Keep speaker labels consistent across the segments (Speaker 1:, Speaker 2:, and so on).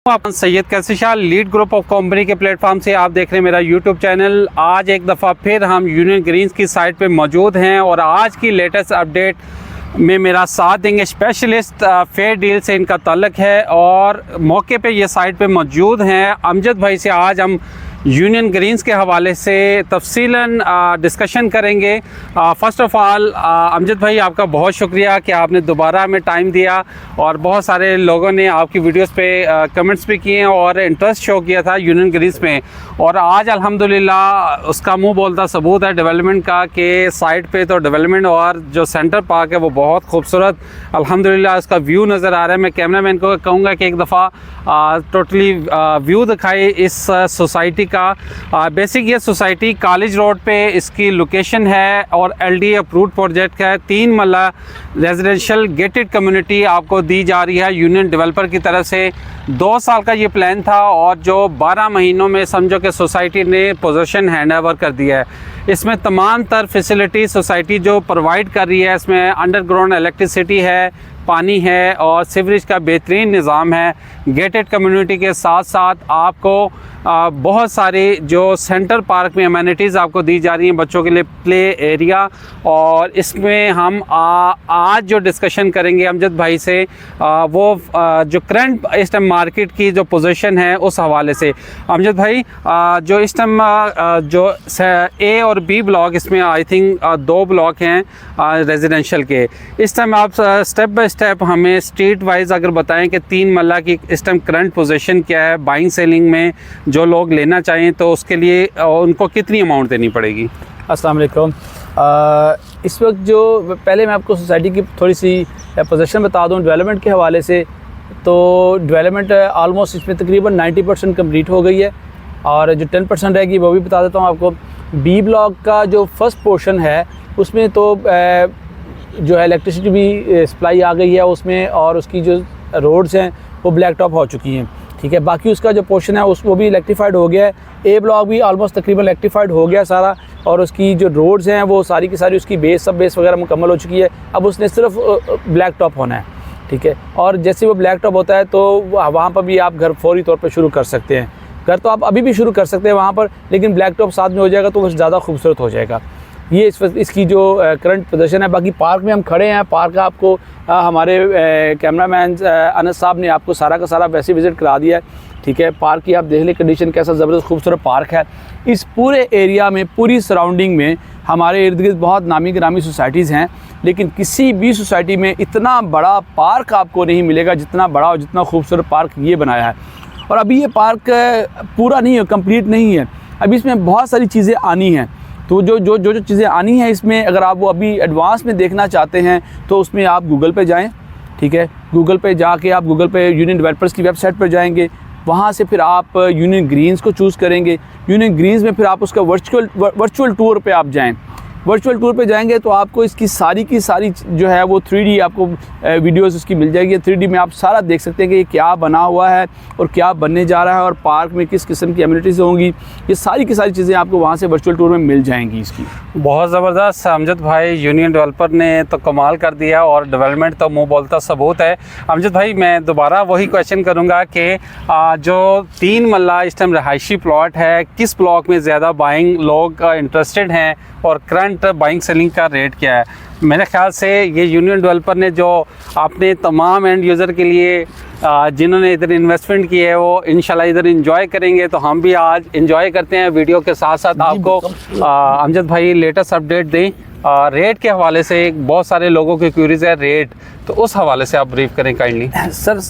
Speaker 1: आप सैयद कैसी Shah lead group of company के प्लेटफॉर्म से आप देख रहे हैं मेरा यूट्यूब चैनल। आज एक दफ़ा फिर हम यूनियन ग्रीन्स की साइट पे मौजूद हैं और आज की लेटेस्ट अपडेट में मेरा साथ देंगे स्पेशलिस्ट फेयर डील से इनका ताल्लुक़ है और मौके पे ये साइट पे मौजूद हैं। अमजद भाई से आज हम यूनियन ग्रीन्स के हवाले से तफसीलन डिस्कशन करेंगे। फ़र्स्ट ऑफ़ ऑल अमजद भाई, आपका बहुत शुक्रिया कि आपने दोबारा हमें टाइम दिया और बहुत सारे लोगों ने आपकी वीडियोस पे कमेंट्स भी किए और इंटरेस्ट शो किया था यूनियन ग्रीन्स में। और आज अल्हम्दुलिल्लाह उसका मुंह बोलता सबूत है डेवलपमेंट का कि साइट पे तो डेवलपमेंट और जो सेंटर पार्क है वो बहुत खूबसूरत अल्हम्दुलिल्लाह उसका व्यू नज़र आ रहा है। मैं कैमरामैन को कहूँगा कि एक दफ़ा टोटली व्यू दिखाए इस सोसाइटी का। बेसिक ये सोसाइटी कॉलेज रोड पे इसकी लोकेशन है और LD अप्रूव्ड प्रोजेक्ट है। 3 मरला रेजिडेंशियल गेटेड कम्युनिटी आपको दी जा रही है यूनियन डेवलपर की तरफ से। 2 साल का ये प्लान था और जो 12 महीनों में समझो कि सोसाइटी ने पोजीशन हैंड ओवर कर दिया है। इसमें तमाम तर फैसिलिटी सोसाइटी जो प्रोवाइड कर रही है, इसमें अंडरग्राउंड इलेक्ट्रिसिटी है, पानी है और सीवरेज का बेहतरीन निज़ाम है। गेटेड कम्युनिटी के साथ साथ आपको बहुत सारे जो सेंटर पार्क में अमेनिटीज़ आपको दी जा रही हैं, बच्चों के लिए प्ले एरिया। और इसमें हम आज जो डिस्कशन करेंगे अमजद भाई से वो जो करंट इस टाइम मार्केट की जो पोजीशन है उस हवाले से। अमजद भाई, जो इस टाइम जो A और B ब्लॉक, इसमें आई थिंक 2 ब्लॉक हैं रेजिडेंशियल के। इस टाइम आप स्टेप बाय स्टेप हमें स्ट्रीट वाइज अगर बताएं कि 3 मरला की इस टाइम करंट पोजीशन क्या है, बाइंग सेलिंग में जो लोग लेना चाहें तो उसके लिए उनको कितनी अमाउंट देनी पड़ेगी?
Speaker 2: अस्सलाम वालेकुम। इस वक्त जो पहले मैं आपको सोसाइटी की थोड़ी सी पोजीशन बता दूं डेवलपमेंट के हवाले से। तो डेवलपमेंट आलमोस्ट इसमें तकरीबन 90% कंप्लीट हो गई है और जो 10% रहेगी वो भी बता देता हूँ आपको। B ब्लॉक का जो फर्स्ट पोर्शन है उसमें तो जो है इलेक्ट्रिसिटी भी सप्लाई आ गई है उसमें और उसकी जो रोड्स हैं वो ब्लैक टॉप हो चुकी हैं, ठीक है। बाकी उसका जो पोर्शन है वो भी इलेक्ट्रीफाइड हो गया है। A ब्लॉक भी ऑलमोस्ट तकरीबन इलेक्ट्रीफाइड हो गया सारा और उसकी जो रोड्स हैं वो सारी की सारी उसकी सब बेस वगैरह मुकम्मल हो चुकी है। अब उसने सिर्फ ब्लैक टॉप होना है, ठीक है। और जैसे वो ब्लैक टॉप होता है तो वहाँ पर भी आप घर फौरी तौर पर शुरू कर सकते हैं। घर तो आप अभी भी शुरू कर सकते हैं वहाँ पर, लेकिन ब्लैक टॉप साथ में हो जाएगा तो वो ज़्यादा खूबसूरत हो जाएगा। ये इसकी जो करंट पोजीशन है। बाकी पार्क में हम खड़े हैं। पार्क का आपको हमारे कैमरामैन अनस साहब ने आपको सारा का सारा वैसे विज़िट करा दिया है, ठीक है। पार्क की आप देख लें कंडीशन, कैसा ज़बरदस्त खूबसूरत पार्क है। इस पूरे एरिया में, पूरी सराउंडिंग में हमारे इर्द गिर्द बहुत नामी गिरामी सोसाइटीज़ हैं, लेकिन किसी भी सोसाइटी में इतना बड़ा पार्क आपको नहीं मिलेगा जितना बड़ा और जितना खूबसूरत पार्क ये बनाया है। और अभी ये पार्क पूरा नहीं है, कंप्लीट नहीं है, अभी इसमें बहुत सारी चीज़ें आनी हैं। तो जो चीज़ें आनी हैं इसमें, अगर आप वो अभी एडवांस में देखना चाहते हैं तो उसमें आप गूगल पे जाएं, ठीक है। गूगल पे जाके आप गूगल पे यूनियन डेवलपर्स की वेबसाइट पर जाएंगे, वहाँ से फिर आप यूनियन ग्रीन्स को चूज़ करेंगे। यूनियन ग्रीन्स में फिर आप उसका वर्चुअल टूर पे आप जाएं। वर्चुअल टूर पे जाएंगे तो आपको इसकी सारी की सारी जो है वो 3D आपको वीडियोस उसकी मिल जाएगी। 3D में आप सारा देख सकते हैं कि ये क्या बना हुआ है और क्या बनने जा रहा है और पार्क में किस किस्म की एमिनिटीज़ होंगी। ये सारी की सारी चीज़ें आपको वहाँ से वर्चुअल टूर में मिल जाएंगी इसकी।
Speaker 1: बहुत ज़बरदस्त अमजद भाई, यूनियन डेवलपर ने तो कमाल कर दिया और डेवलपमेंट तो मुँह बोलता सबूत है। अमजद भाई, मैं दोबारा वही क्वेश्चन करूँगा कि जो 3 मरला इस टाइम रहायशी प्लॉट है, किस ब्लॉक में ज़्यादा बाइंग लोग इंटरेस्टेड हैं और करंट बाइंग सेलिंग का रेट क्या है? मेरे ख्याल से ये यूनियन डेवलपर ने जो अपने तमाम एंड यूज़र के लिए जिन्होंने इधर इन्वेस्टमेंट की है वो इंशाल्लाह इधर एंजॉय करेंगे। तो हम भी आज एंजॉय करते हैं वीडियो के साथ साथ। आपको अमजद भाई लेटेस्ट अपडेट दें रेट के हवाले से। बहुत सारे लोगों की क्यूरीज है रेट, तो उस हवाले से आप ब्रीफ करें काइंडली।
Speaker 2: सर,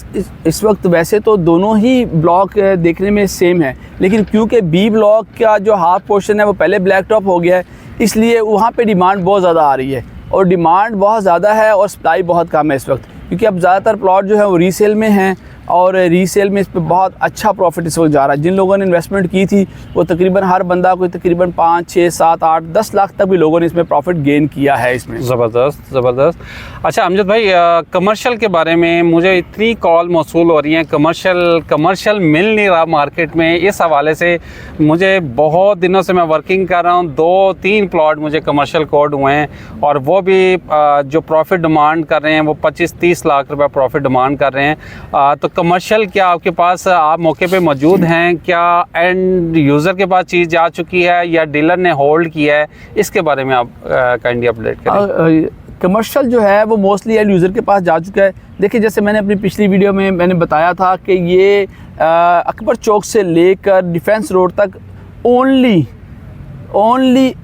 Speaker 2: इस वक्त वैसे तो दोनों ही ब्लॉक देखने में सेम है, लेकिन क्योंकि B ब्लॉक का जो हाफ पोर्शन है वो पहले ब्लैक टॉप हो गया है, इसलिए वहाँ पे डिमांड बहुत ज़्यादा आ रही है और डिमांड बहुत ज़्यादा है और सप्लाई बहुत कम है इस वक्त, क्योंकि अब ज़्यादातर प्लॉट जो है वो रीसेल में हैं और रीसेल में इस पर बहुत अच्छा प्रॉफिट इस वक्त जा रहा है। जिन लोगों ने इन्वेस्टमेंट की थी वो तकरीबन हर बंदा को तकरीबन 5, 6, 7, 8, 10 लाख तक भी लोगों ने इसमें प्रॉफिट गेन किया है इसमें।
Speaker 1: ज़बरदस्त ज़बरदस्त। अच्छा अमजद भाई, कमर्शियल के बारे में मुझे इतनी कॉल मौसूल हो रही हैं, कमर्शियल मिल नहीं रहा मार्केट में। इस हवाले से मुझे बहुत दिनों से मैं वर्किंग कर रहा हूँ, 2-3 प्लॉट मुझे कमर्शियल कोड हुए हैं और वो भी जो प्रॉफिट डिमांड कर रहे हैं वो 25-30 लाख रुपये प्रॉफिट डिमांड कर रहे हैं। तो कमर्शियल क्या आपके पास आप मौके पे मौजूद हैं, क्या एंड यूज़र के पास चीज़ जा चुकी है या डीलर ने होल्ड किया है, इसके बारे में आप काइंडली अपडेट करें।
Speaker 2: कमर्शियल जो है वो मोस्टली एंड यूज़र के पास जा चुका है। देखिए जैसे मैंने अपनी पिछली वीडियो में मैंने बताया था कि ये अकबर चौक से लेकर डिफेंस रोड तक ओनली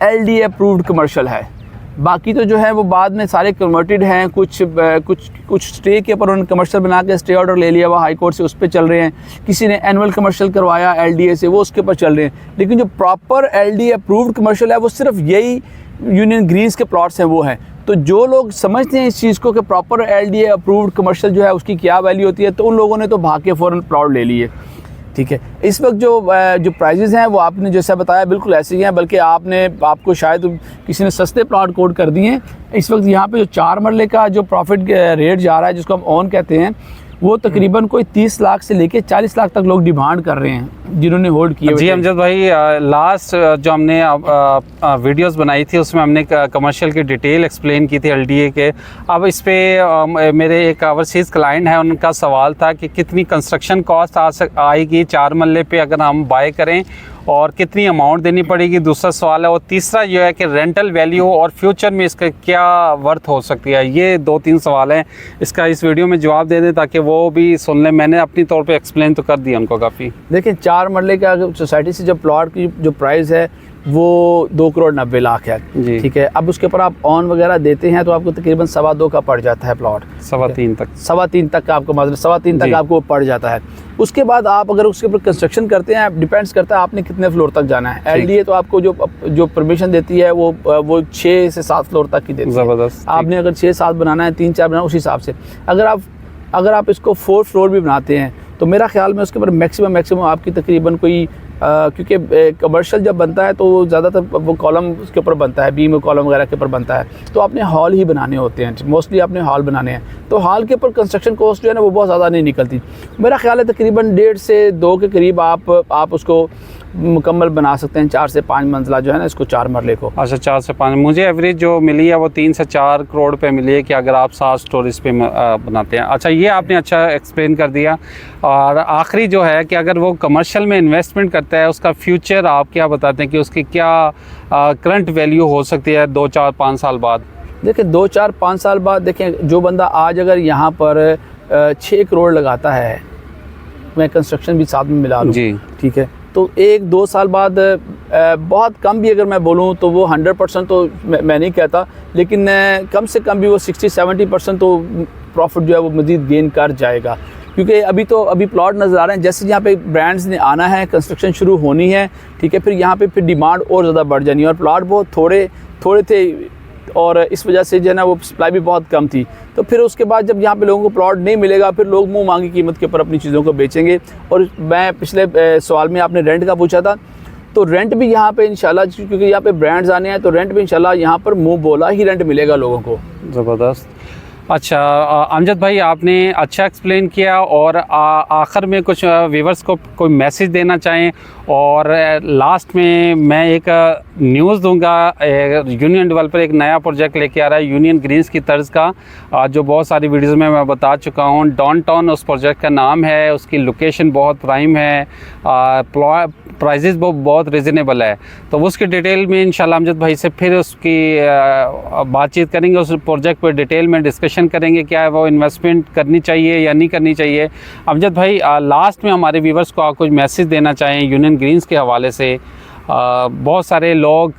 Speaker 2: LDA अप्रूव्ड कमर्शियल है। बाकी तो जो है वो बाद में सारे कन्वर्टेड हैं, कुछ स्टे के ऊपर उन्होंने कमर्शियल बना के स्टे ऑर्डर ले लिया, वो हाई कोर्ट से उस पर चल रहे हैं। किसी ने एनुअल कमर्शियल करवाया LDA से, वो उसके ऊपर चल रहे हैं। लेकिन जो प्रॉपर LDA अप्रूव्ड कमर्शियल है वो सिर्फ यही यूनियन ग्रीन्स के प्लॉट्स हैं वो हैं। तो जो लोग समझते हैं इस चीज़ को कि प्रॉपर LDA अप्रूव्ड कमर्शियल जो है उसकी क्या वैल्यू होती है, तो उन लोगों ने तो भाग के फ़ौरन प्लॉट ले लिए। ठीक है, इस वक्त जो प्राइजेज़ हैं वो आपने जैसा बताया बिल्कुल ऐसे ही हैं, बल्कि आपको शायद किसी ने सस्ते प्लॉट कोड कर दिए हैं। इस वक्त यहाँ पे जो 4 मरले का जो प्रॉफिट रेट जा रहा है, जिसको हम ऑन कहते हैं, वो तकरीबन कोई 30 लाख से लेके 40 लाख तक लोग डिमांड कर रहे हैं जिन्होंने होल्ड किए।
Speaker 1: जी अमजद भाई, लास्ट जो हमने वीडियोस बनाई थी उसमें हमने कमर्शियल की डिटेल एक्सप्लेन की थी LDA के। अब इस पे मेरे एक ओवरसीज़ क्लाइंट है, उनका सवाल था कि कितनी कंस्ट्रक्शन कॉस्ट आएगी 4 मरले पे अगर हम बाय करें, और कितनी अमाउंट देनी पड़ेगी, दूसरा सवाल है। और तीसरा जो है कि रेंटल वैल्यू और फ्यूचर में इसका क्या वर्थ हो सकती है। ये 2-3 सवाल हैं, इसका इस वीडियो में जवाब दे दें ताकि वो भी सुन लें। मैंने अपनी तौर पे एक्सप्लेन तो कर दिया उनको काफ़ी।
Speaker 2: देखिए 4 मरले का सोसाइटी से जब प्लॉट की जो प्राइस है वो 2,90,00,000 है। ठीक है, अब उसके ऊपर आप ऑन वगैरह देते हैं तो आपको तकरीबन 2.25 का पड़ जाता है प्लॉट। 3.25 तक का आपको मतलब 3.25 तक आपको पड़ जाता है। उसके बाद आप अगर उसके ऊपर कंस्ट्रक्शन करते हैं, डिपेंड्स करता है आपने कितने फ्लोर तक जाना है। LDA तो आपको जो परमिशन देती है वो 6 से 7 फ्लोर तक की देती है। ज़बरदस्त। आपने अगर 6-7 बनाना है, 3-4 बनाना, उस हिसाब से अगर आप इसको 4 फ्लोर भी बनाते हैं तो मेरा ख्याल में उसके ऊपर मैक्सिमम आपकी तकरीबन कोई क्योंकि कमर्शियल जब बनता है तो ज़्यादातर वो कॉलम उसके ऊपर बनता है, बीम कॉलम वगैरह के ऊपर बनता है, तो आपने हॉल ही बनाने होते हैं, मोस्टली आपने हॉल बनाने हैं। तो हॉल के ऊपर कंस्ट्रक्शन कॉस्ट जो है ना वो बहुत ज़्यादा नहीं निकलती। मेरा ख्याल है तकरीबन 1.5 से 2 के करीब आप उसको मुकम्मल बना सकते हैं। 4 से 5 मंजिला जो है ना इसको 4 मरले को।
Speaker 1: अच्छा, 4 से 5 मुझे एवरेज जो मिली है वो 3 से 4 करोड़ पे मिली है कि अगर आप 7 स्टोरीज पे बनाते हैं। अच्छा, ये आपने अच्छा एक्सप्लेन कर दिया। और आखिरी जो है कि अगर वो कमर्शियल में इन्वेस्टमेंट करता है, उसका फ्यूचर आप क्या बताते हैं कि उसकी क्या करंट वैल्यू हो सकती है 2, 4, 5 साल बाद?
Speaker 2: देखिए 2, 4, 5 साल बाद देखें, जो बंदा आज अगर यहाँ पर 6 करोड़ लगाता है, मैं कंस्ट्रक्शन भी साथ में मिला लूँ जी, ठीक है, तो 1-2 साल बाद बहुत कम भी अगर मैं बोलूँ तो वो 100% तो मैं नहीं कहता, लेकिन कम से कम भी वो 60-70% तो प्रॉफिट जो है वो मज़ीद गेन कर जाएगा। क्योंकि अभी प्लॉट नज़र आ रहे हैं, जैसे यहाँ पे ब्रांड्स ने आना है, कंस्ट्रक्शन शुरू होनी है, ठीक है, फिर यहाँ पे फिर डिमांड और ज़्यादा बढ़ जानी है। और प्लॉट बहुत थोड़े थे और इस वजह से जो है ना वो सप्लाई भी बहुत कम थी। तो फिर उसके बाद जब यहाँ पे लोगों को प्लॉट नहीं मिलेगा, फिर लोग मुंह मांगी कीमत के ऊपर अपनी चीज़ों को बेचेंगे। और मैं पिछले सवाल में आपने रेंट का पूछा था, तो रेंट भी यहाँ पे इंशाल्लाह, क्योंकि यहाँ पे ब्रांड्स आने हैं, तो रेंट भी इंशाल्लाह यहाँ पर मुँह बोला ही रेंट मिलेगा लोगों को।
Speaker 1: ज़बरदस्त। अच्छा अमजद भाई, आपने अच्छा एक्सप्लेन किया, और आखिर में कुछ व्यूवर्स को कोई मैसेज देना चाहें, और लास्ट में मैं एक न्यूज़ दूंगा। यूनियन डेवलपर एक नया प्रोजेक्ट लेके आ रहा है यूनियन ग्रीन्स की तर्ज का, जो बहुत सारी वीडियोस में मैं बता चुका हूँ। डाउनटाउन उस प्रोजेक्ट का नाम है, उसकी लोकेशन बहुत प्राइम है, प्राइजेस बहुत रिजनेबल है। तो उसकी डिटेल में इंशाल्लाह अमजद भाई से फिर उसकी बातचीत करेंगे, उस प्रोजेक्ट पर डिटेल में डिस्कशन करेंगे, क्या है वो इन्वेस्टमेंट करनी चाहिए या नहीं करनी चाहिए। अमजद भाई, लास्ट में हमारे व्यूवर्स को आप कुछ मैसेज देना चाहें यूनियन ग्रीन्स के हवाले से। बहुत सारे लोग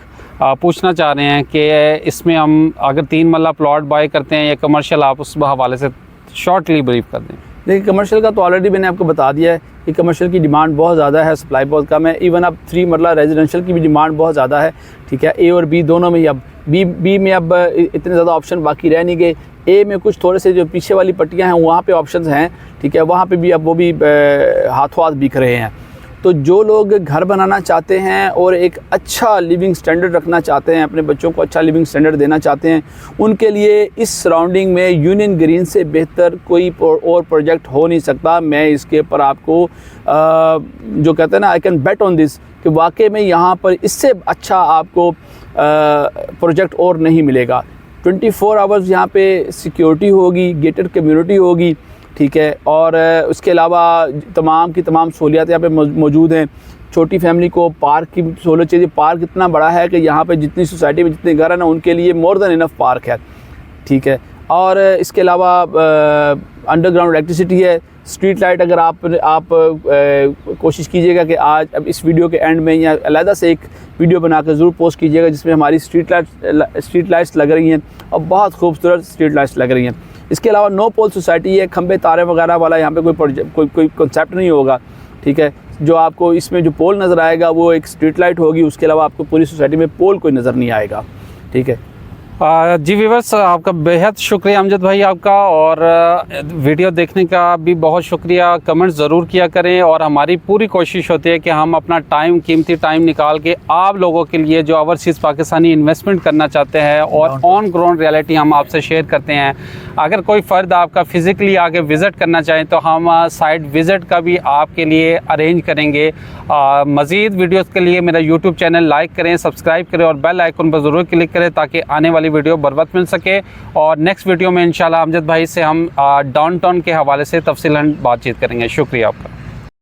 Speaker 1: पूछना चाह रहे हैं कि इसमें हम अगर 3 मरला प्लॉट बाय करते हैं या कमर्शियल, आप उस हवाले से शॉर्टली ब्रीफ कर दें।
Speaker 2: देखिए कमर्शियल का तो ऑलरेडी मैंने आपको बता दिया है कि कमर्शियल की डिमांड बहुत ज़्यादा है, सप्लाई बहुत कम है। इवन अब 3 मरला रेजिडेंशियल की भी डिमांड बहुत ज़्यादा है, ठीक है। ए और बी दोनों में ही अब बी में अब इतने ज़्यादा ऑप्शन बाकी रह नहीं गए। ए में कुछ थोड़े से जो पीछे वाली पट्टियाँ हैं वहाँ पे ऑप्शंस हैं, ठीक है, वहाँ पे भी अब वो भी हाथों हाथ बिक रहे हैं। तो जो लोग घर बनाना चाहते हैं और एक अच्छा लिविंग स्टैंडर्ड रखना चाहते हैं, अपने बच्चों को अच्छा लिविंग स्टैंडर्ड देना चाहते हैं, उनके लिए इस सराउंडिंग में यूनियन ग्रीन से बेहतर कोई और प्रोजेक्ट हो नहीं सकता। मैं इसके ऊपर आपको जो कहते हैं ना, I can bet on this, कि वाकई में यहाँ पर इससे अच्छा आपको प्रोजेक्ट और नहीं मिलेगा। 24 आवर्स यहाँ पे सिक्योरिटी होगी, गेटेड कम्युनिटी होगी, ठीक है। और उसके अलावा तमाम की तमाम सहूलियात यहाँ पे मौजूद हैं। छोटी फैमिली को पार्क की सहूलत चाहिए। पार्क इतना बड़ा है कि यहाँ पे जितनी सोसाइटी में जितने घर हैं ना, उनके लिए मोर देन इनफ पार्क है, ठीक है। और इसके अलावा अंडरग्राउंड इलेक्ट्रिसिटी है। स्ट्रीट लाइट अगर आप कोशिश कीजिएगा कि आज अब इस वीडियो के एंड में या अलहदा से एक वीडियो बनाकर ज़रूर पोस्ट कीजिएगा जिसमें हमारी स्ट्रीट लाइट्स लग रही हैं और बहुत खूबसूरत स्ट्रीट लाइट्स लग रही हैं। इसके अलावा नो पोल सोसाइटी है, खंबे तारे वगैरह वाला यहाँ पे कोई कॉन्सेप्ट नहीं होगा, ठीक है। जो आपको इसमें जो पोल नज़र आएगा वो एक स्ट्रीट लाइट होगी, उसके अलावा आपको पूरी सोसाइटी में पोल कोई नज़र नहीं आएगा, ठीक है।
Speaker 1: जी व्यूअर्स, आपका बेहद शुक्रिया अमजद भाई आपका, और वीडियो देखने का भी बहुत शुक्रिया। कमेंट ज़रूर किया करें और हमारी पूरी कोशिश होती है कि हम अपना कीमती टाइम निकाल के आप लोगों के लिए जो ओवरसीज़ पाकिस्तानी इन्वेस्टमेंट करना चाहते हैं और ऑन ग्राउंड रियलिटी हम आपसे शेयर करते हैं। अगर कोई फ़र्द आपका फ़िज़िकली आगे विज़िट करना चाहें तो हम साइट विज़िट का भी आपके लिए अरेंज करेंगे। मज़ीद वीडियोज़ के लिए मेरा यूट्यूब चैनल लाइक करें, सब्सक्राइब करें और बेल आइकन पर ज़रूर क्लिक करें ताकि आने वाली वीडियो बर वक्त मिल सके। और नेक्स्ट वीडियो में इंशाल्लाह अमजद भाई से हम डाउनटाउन के हवाले से तफसीलन बातचीत करेंगे। शुक्रिया आपका।